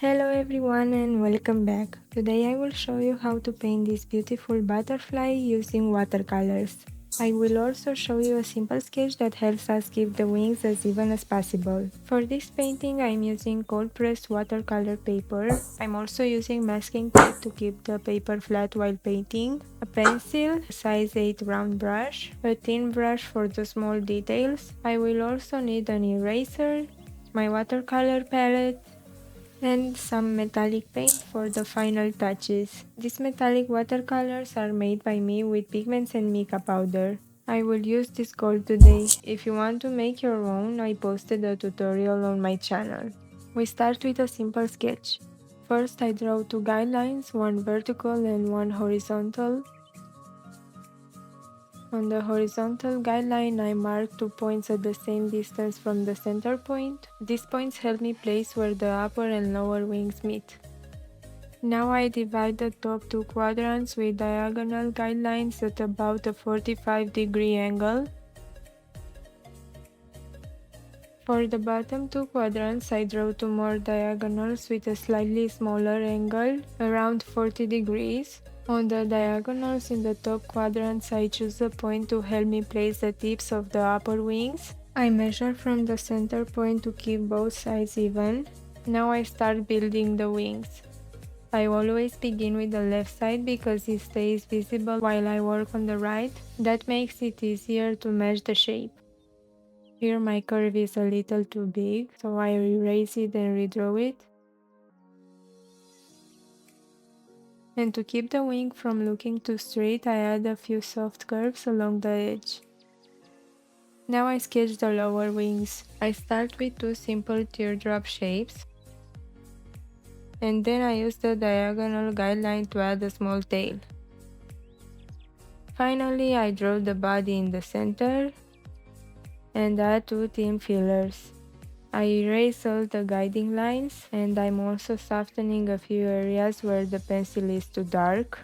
Hello everyone and welcome back. Today I will show you how to paint this beautiful butterfly using watercolors. I will also show you a simple sketch that helps us keep the wings as even as possible. For this painting I'm using cold pressed watercolor paper. I'm also using masking tape to keep the paper flat while painting, a pencil, a size 8 round brush, a thin brush for the small details. I will also need an eraser, my watercolor palette, and some metallic paint for the final touches. These metallic watercolors are made by me with pigments and mica powder. I will use this gold today. If you want to make your own, I posted a tutorial on my channel. We start with a simple sketch. First I draw two guidelines, one vertical and one horizontal. On the horizontal guideline, I mark 2 points at the same distance from the center point. These points help me place where the upper and lower wings meet. Now I divide the top two quadrants with diagonal guidelines at about a 45-degree angle. For the bottom two quadrants, I draw two more diagonals with a slightly smaller angle, around 40 degrees. On the diagonals in the top quadrants, I choose a point to help me place the tips of the upper wings. I measure from the center point to keep both sides even. Now I start building the wings. I always begin with the left side because it stays visible while I work on the right. That makes it easier to match the shape. Here my curve is a little too big, so I erase it and redraw it. And to keep the wing from looking too straight, I add a few soft curves along the edge. Now I sketch the lower wings. I start with two simple teardrop shapes, and then I use the diagonal guideline to add a small tail. Finally, I draw the body in the center and add two thin fillers. I erase all the guiding lines, and I'm also softening a few areas where the pencil is too dark.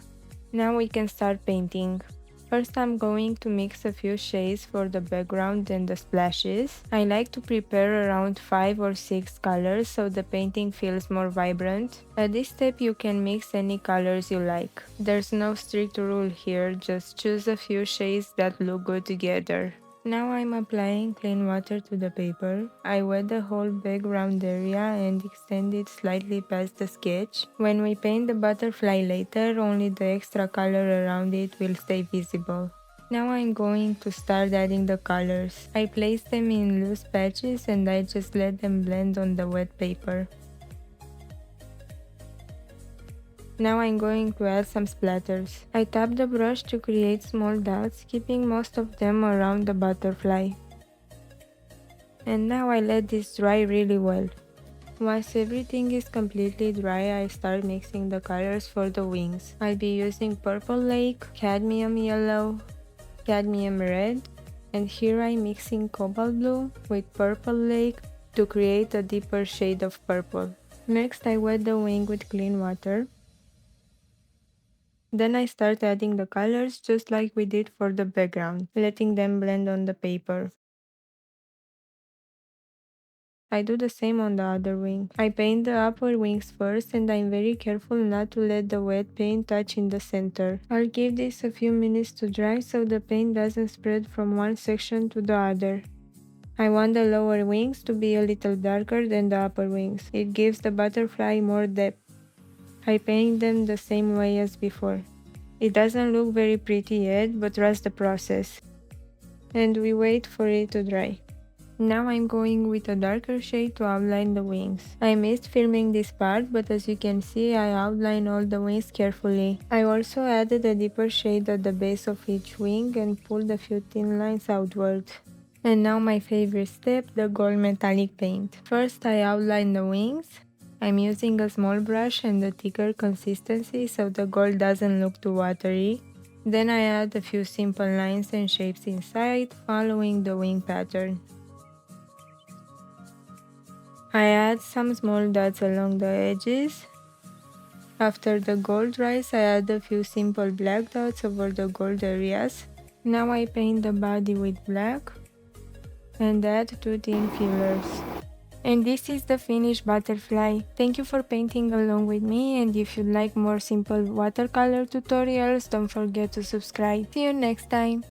Now we can start painting. First I'm going to mix a few shades for the background and the splashes. I like to prepare around 5 or 6 colors so the painting feels more vibrant. At this step you can mix any colors you like. There's no strict rule here, just choose a few shades that look good together. Now I'm applying clean water to the paper. I wet the whole background area and extend it slightly past the sketch. When we paint the butterfly later, only the extra color around it will stay visible. Now I'm going to start adding the colors. I place them in loose patches and I just let them blend on the wet paper. Now I'm going to add some splatters. I tap the brush to create small dots, keeping most of them around the butterfly. And now I let this dry really well. Once everything is completely dry, I start mixing the colors for the wings. I'll be using purple lake, cadmium yellow, cadmium red, and here I'm mixing cobalt blue with purple lake to create a deeper shade of purple. Next I wet the wing with clean water. Then I start adding the colors just like we did for the background, letting them blend on the paper. I do the same on the other wing. I paint the upper wings first and I'm very careful not to let the wet paint touch in the center. I'll give this a few minutes to dry so the paint doesn't spread from one section to the other. I want the lower wings to be a little darker than the upper wings. It gives the butterfly more depth. I paint them the same way as before. It doesn't look very pretty yet, but trust the process. And we wait for it to dry. Now I'm going with a darker shade to outline the wings. I missed filming this part, but as you can see, I outline all the wings carefully. I also added a deeper shade at the base of each wing and pulled a few thin lines outward. And now my favorite step, the gold metallic paint. First I outline the wings. I'm using a small brush and a thicker consistency so the gold doesn't look too watery. Then I add a few simple lines and shapes inside, following the wing pattern. I add some small dots along the edges. After the gold dries, I add a few simple black dots over the gold areas. Now I paint the body with black and add two thin fillers. And this is the finished butterfly. Thank you for painting along with me, and if you'd like more simple watercolor tutorials, don't forget to subscribe. See you next time!